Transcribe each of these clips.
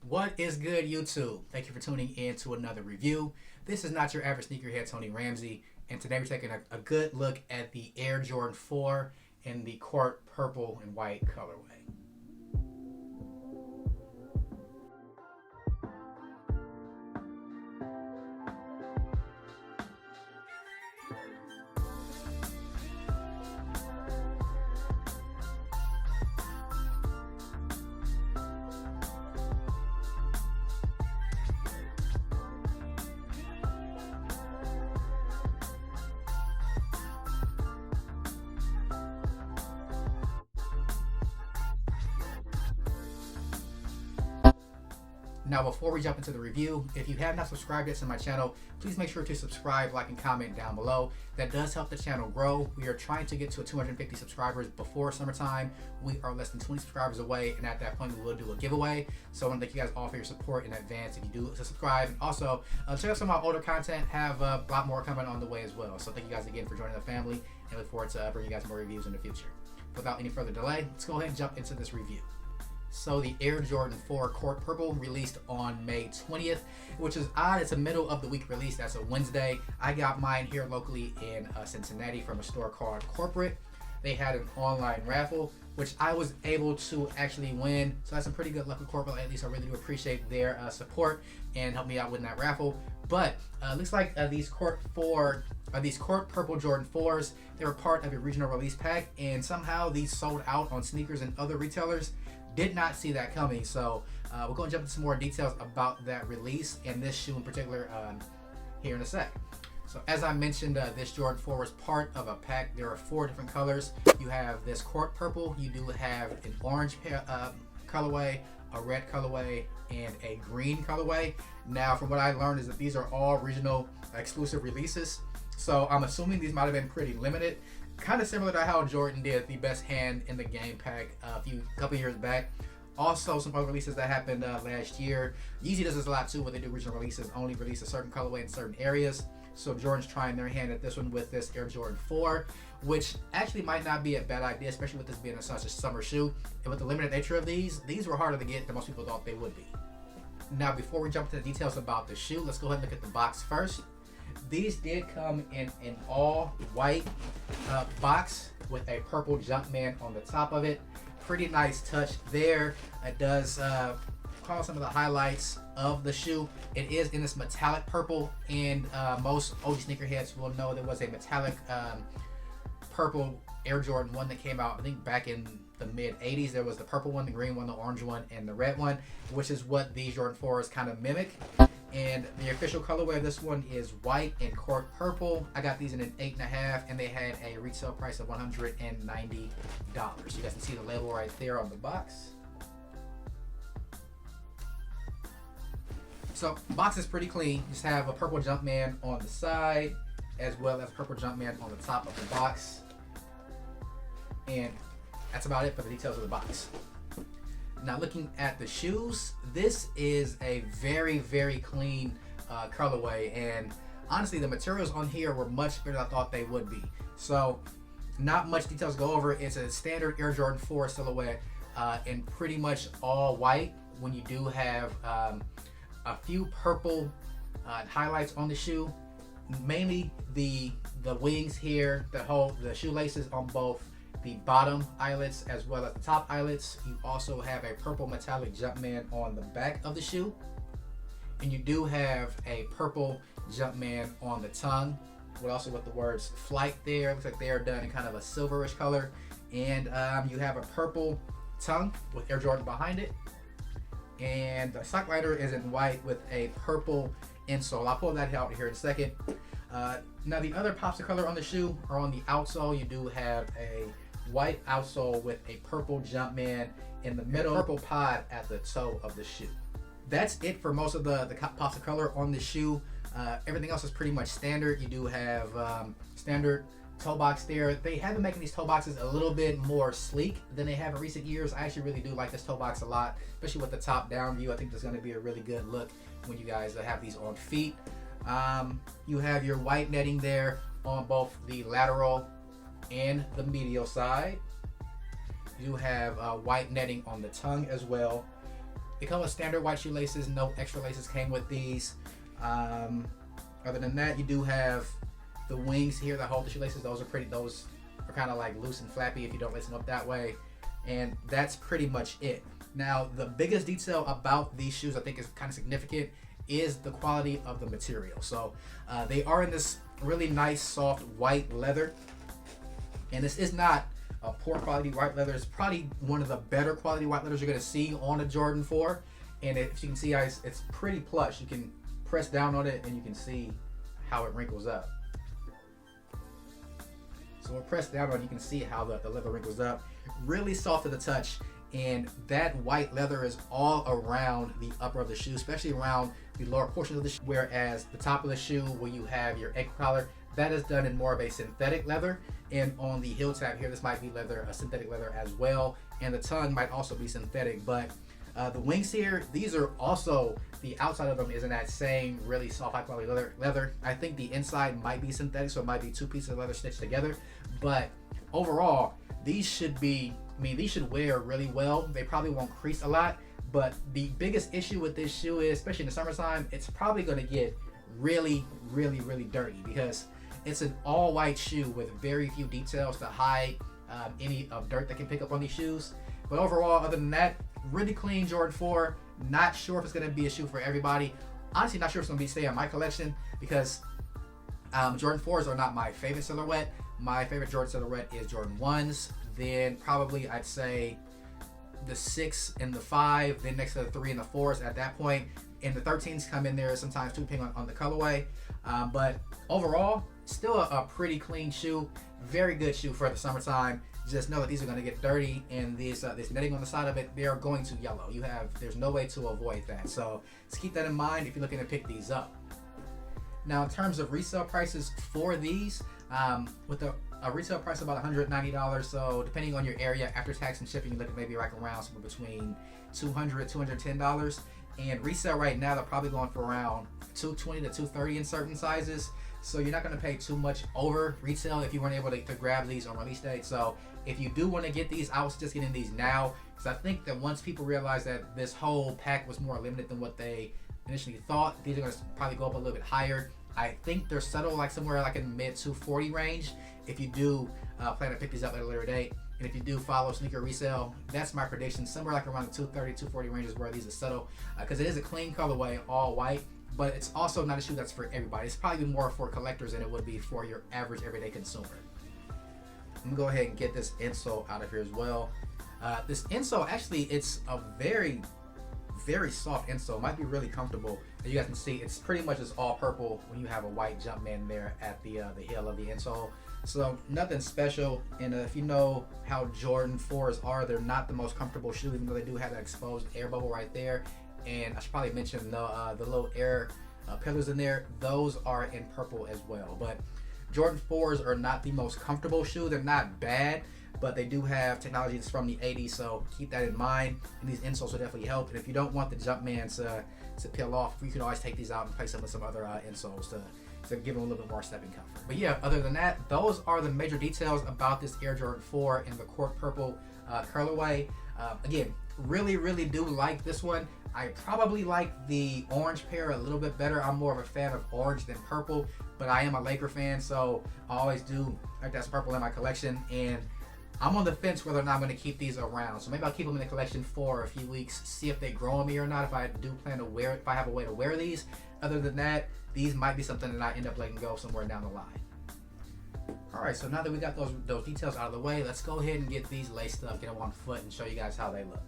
What is good, YouTube? Thank you for tuning in to another review. This is not your average sneakerhead, Tony Ramsey, and today we're taking a good look at the Air Jordan 4 in the court purple and white colorway. Now, before we jump into the review, if you have not subscribed yet to my channel, please make sure to subscribe, like, and comment down below. That does help the channel grow. We are trying to get to 250 subscribers before summertime. We are less than 20 subscribers away, and at that point, we will do a giveaway. So I want to thank you guys all for your support in advance if you do subscribe. And also, check out some of my older content. Have a lot more coming on the way as well. So thank you guys again for joining the family, and look forward to bringing you guys more reviews in the future. Without any further delay, let's go ahead and jump into this review. So the Air Jordan 4 Court Purple released on May 20th, which is odd. It's a middle of the week release. That's a Wednesday. I got mine here locally in Cincinnati from a store called Corporate. They had an online raffle, which I was able to actually win. So that's a pretty good luck with Corporate. At least I really do appreciate their support and help me out with that raffle. But looks like these Court Purple Jordan 4s, they were part of a regional release pack, and somehow these sold out on sneakers and other retailers. Did not see that coming, so we're going to jump into some more details about that release and this shoe in particular here in a sec. So as I mentioned, this Jordan 4 was part of a pack. There are 4 different colors. You have this court purple, you do have an orange colorway, a red colorway, and a green colorway. Now, from what I learned is that these are all regional exclusive releases, so I'm assuming these might have been pretty limited. Kind of similar to how Jordan did the best hand in the game pack a couple years back. Also, some other releases that happened last year. Yeezy does this a lot too, when they do regional releases, only release a certain colorway in certain areas. So Jordan's trying their hand at this one with this Air Jordan 4, which actually might not be a bad idea, especially with this being such a summer shoe. And with the limited nature of these were harder to get than most people thought they would be. Now, before we jump into the details about the shoe, let's go ahead and look at the box first. These did come in an all white box with a purple Jumpman on the top of it. Pretty nice touch there. It does call some of the highlights of the shoe. It is in this metallic purple, and most OG sneakerheads will know there was a metallic purple Air Jordan 1 that came out, I think, back in the mid 80s. There was the purple one, the green one, the orange one, and the red one, which is what these Jordan 4s kind of mimic. And the official colorway of this one is white and court purple. I got these in an 8.5, and they had a retail price of $190. You guys can see the label right there on the box. So box is pretty clean. Just have a purple Jumpman on the side, as well as purple Jumpman on the top of the box. And that's about it for the details of the box. Now, looking at the shoes, this is a very, very clean colorway, and honestly, the materials on here were much better than I thought they would be. So, not much details to go over. It's a standard Air Jordan 4 silhouette in pretty much all white. When you do have a few purple highlights on the shoe, mainly the wings here, the shoelaces on both the bottom eyelets as well as the top eyelets. You also have a purple metallic Jumpman on the back of the shoe, and you do have a purple Jumpman on the tongue, with the words flight there. Looks like they are done in kind of a silverish color, and you have a purple tongue with Air Jordan behind it, and the sock liner is in white with a purple insole. I'll pull that out here in a second. Now, the other pops of color on the shoe are on the outsole. You do have a white outsole with a purple Jumpman in the middle, purple pod at the toe of the shoe. That's it for most of the pops of color on the shoe. Everything else is pretty much standard. You do have standard toe box there. They have been making these toe boxes a little bit more sleek than they have in recent years. I actually really do like this toe box a lot, especially with the top down view. I think there's going to be a really good look when you guys have these on feet. You have your white netting there on both the lateral and the medial side. You have white netting on the tongue as well. They come with standard white shoelaces. No extra laces came with these. Other than that, you do have the wings here that hold the shoelaces. Those are pretty. Those are kind of like loose and flappy if you don't lace them up that way. And that's pretty much it. Now, the biggest detail about these shoes I think is kind of significant is the quality of the material. So they are in this really nice soft white leather, and this is not a poor quality white leather. It's probably one of the better quality white leathers you're going to see on a Jordan 4. And if you can see, guys, it's pretty plush. You can press down on it and you can see how it wrinkles up. So we'll press down on it, you can see how the leather wrinkles up. Really soft to the touch, and that white leather is all around the upper of the shoe, especially around the lower portions of the shoe, whereas the top of the shoe where you have your ankle collar, that is done in more of a synthetic leather. And on the heel tab here, this might be leather, a synthetic leather as well, and the tongue might also be synthetic. But the wings here, these are also, the outside of them is in that same really soft high quality leather. I think the inside might be synthetic, so it might be two pieces of leather stitched together. But overall, these should be, these should wear really well. They probably won't crease a lot, but the biggest issue with this shoe is, especially in the summertime, it's probably going to get really, really, really dirty because it's an all white shoe with very few details to hide any of dirt that can pick up on these shoes. But overall, other than that, really clean Jordan 4. Not sure if it's going to be a shoe for everybody. Honestly, not sure if it's going to be stay in my collection because Jordan 4s are not my favorite silhouette. My favorite Jordan silhouette is Jordan 1s. Then probably I'd say the 6 and the 5. Then next to the 3 and the 4s at that point. And the 13s come in there sometimes too, depending on the colorway. But overall, still a pretty clean shoe. Very good shoe for the summertime. Just know that these are going to get dirty, and this netting on the side of it, they are going to yellow. There's no way to avoid that. So just keep that in mind if you're looking to pick these up. Now, in terms of resale prices for these, with a retail price of about $190, so depending on your area, after tax and shipping, you're looking maybe like around somewhere between $200, $210. And resale right now, they're probably going for around $220 to $230 in certain sizes. So you're not going to pay too much over retail if you weren't able to grab these on release date. So if you do want to get these, I would suggest getting these now, because I think that once people realize that this whole pack was more limited than what they initially thought, these are going to probably go up a little bit higher. I think they're settled like somewhere like in mid 240 range if you do plan to pick these up at a later date. And if you do follow sneaker resale, that's my prediction. Somewhere like around the 230, 240 range is where these are settled, because it is a clean colorway, all white. But it's also not a shoe that's for everybody. It's probably more for collectors than it would be for your average everyday consumer. I'm gonna go ahead and get this insole out of here as well. This insole, actually, it's a very, very soft insole. Might be really comfortable. As you guys can see, it's pretty much just all purple when you have a white Jumpman there at the heel of the insole. So nothing special. And if you know how Jordan 4s are, they're not the most comfortable shoe, even though they do have that exposed air bubble right there. And I should probably mention the little air pillars in there. Those are in purple as well. But Jordan 4s are not the most comfortable shoe. They're not bad, but they do have technology that's from the 80s, so keep that in mind. And these insoles will definitely help. And if you don't want the Jumpman to peel off, you can always take these out and replace them with some other insoles to give them a little bit more stepping comfort. But yeah, other than that, those are the major details about this Air Jordan 4 in the court purple colorway. Again, really, really do like this one. I probably like the orange pair a little bit better. I'm more of a fan of orange than purple, but I am a Laker fan, so I always do like that purple in my collection. And I'm on the fence whether or not I'm going to keep these around. So maybe I'll keep them in the collection for a few weeks, see if they grow on me or not, if I do plan to wear it, if I have a way to wear these. Other than that, these might be something that I end up letting go somewhere down the line. Alright, so now that we got those details out of the way, let's go ahead and get these laced up, get them on foot, and show you guys how they look.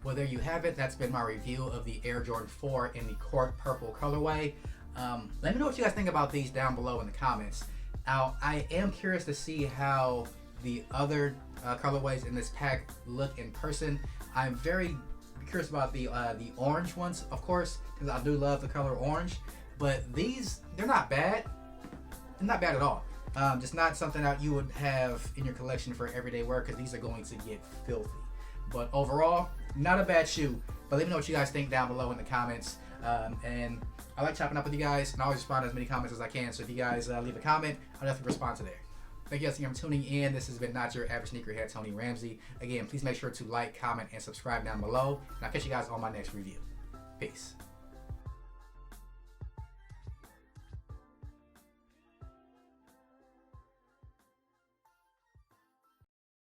Well, there you have it. That's been my review of the Air Jordan 4 in the Court Purple colorway. Let me know what you guys think about these down below in the comments. Now, I am curious to see how the other colorways in this pack look in person. I'm very curious about the orange ones, of course, because I do love the color orange. But these, they're not bad. They're not bad at all. Just not something that you would have in your collection for everyday wear, because these are going to get filthy. But overall, not a bad shoe. But let me know what you guys think down below in the comments. And I like chopping up with you guys, and I always respond to as many comments as I can. So if you guys leave a comment, I'll definitely respond to there. Thank you guys again for tuning in. This has been Not Your Average Sneakerhead, Tony Ramsey. Again, please make sure to like, comment, and subscribe down below. And I'll catch you guys on my next review. Peace.